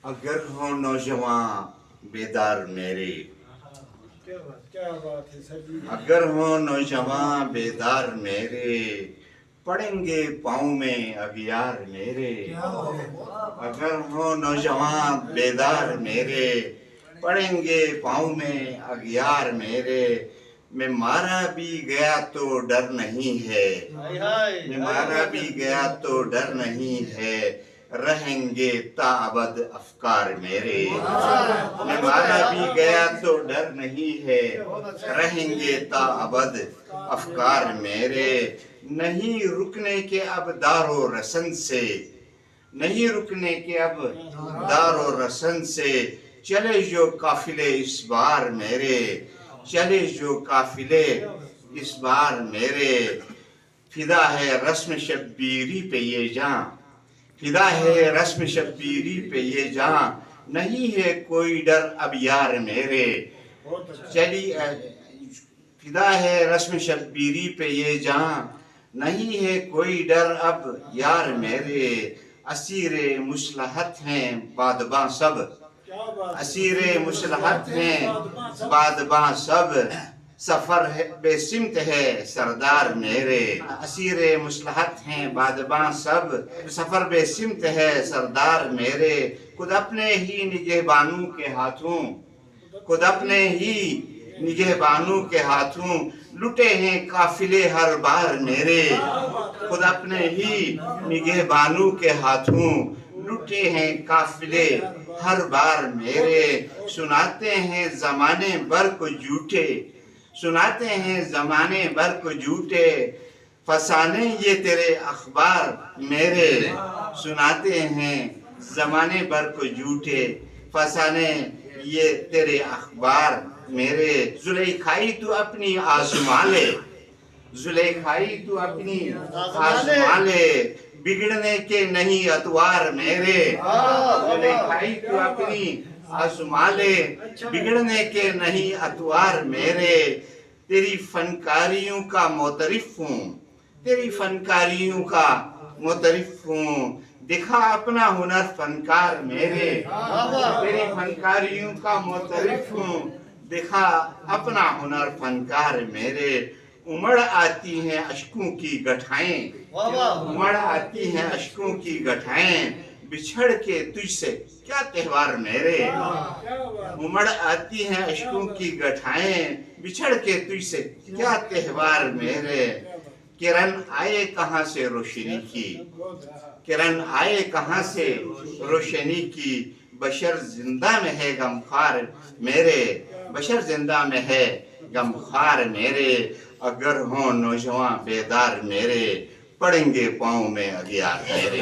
اگر ہو نوجواں بیدار میرے، کیا بات ہے سر جی. اگر ہو نوجواں بیدار میرے، پڑیں گے پاؤں میں اغیار میرے. اگر ہو نوجواں بیدار میرے، پڑیں گے پاؤں میں اغیار میرے. میں مارا بھی گیا تو ڈر نہیں ہے، میں مارا بھی گیا تو ڈر نہیں ہے. رہیں گے تا ابد افکار میرے. میں مارا بھی گیا تو ڈر نہیں ہے، رہیں گے تا ابد افکار میرے. نہیں رکنے کے اب دار و رسن سے، نہیں رکنے کے اب دار و رسن سے. چلے جو قافلے اس بار میرے، چلے جو قافلے اس بار میرے. فدا ہے رسم شبیری پہ یہ جاں، فدا ہے رسم شبیری پہ یہ جاں. نہیں ہے کوئی ڈر اب یار میرے. چلی فدا ہے رسم شبیری پہ یہ جاں، نہیں ہے کوئی ڈر اب یار میرے. اسیر مصلحت ہیں بادباں سب، اسیر مصلحت ہیں بادباں سب. سفر بے سمت ہے سردار میرے. اسیر مصلحت ہیں بادباں سب، سفر بے سمت ہے سردار میرے. خود اپنے ہی نگہبانوں کے ہاتھوں، خود اپنے ہی نگہبانوں کے ہاتھوں لٹے ہیں قافلے ہر بار میرے. خود اپنے ہی نگہبانوں کے ہاتھوں لٹے ہیں قافلے ہر بار میرے. سناتے ہیں زمانے بھر کو جھوٹے، سناتے ہیں زمانے بھر کو جھوٹے. فسانے یہ تیرے اخبار میرے. سناتے ہیں زمانے بھر کو جھوٹے، فسانے یہ تیرے اخبار میرے. زلیخائی تو اپنی آزما لے، زلیخائی تو اپنی آزما لے. بگڑنے کے نہیں اتوار میرے. زلیخائی تو اپنی آزما لے، بگڑنے کے نہیں اتوار میرے. تیری فنکاریوں کا معترف ہوں، تیری فنکاریوں کا معترف ہوں. دکھا اپنا ہنر فنکار میرے. تیری فنکاریوں کا معترف ہوں، دکھا اپنا ہنر فنکار میرے. امڑ آتی ہیں اشکوں کی گٹھائیں، امڑ آتی ہیں اشکوں کی گٹھائیں. بچھڑ کے تجھ سے کیا تہوار میرے. امڑ آتی ہیں اشکوں کی گٹھائیں، بچھڑ کے تجھ سے کیا تہوار میرے. کرن آئے کہاں سے روشنی کی، کرن آئے کہاں سے روشنی کی. بشر زندہ میں ہے غمخوار میرے، بشر زندہ میں ہے غمخوار میرے. اگر ہوں نوجواں بیدار میرے، پڑیں گے پاؤں میں اغیار میرے.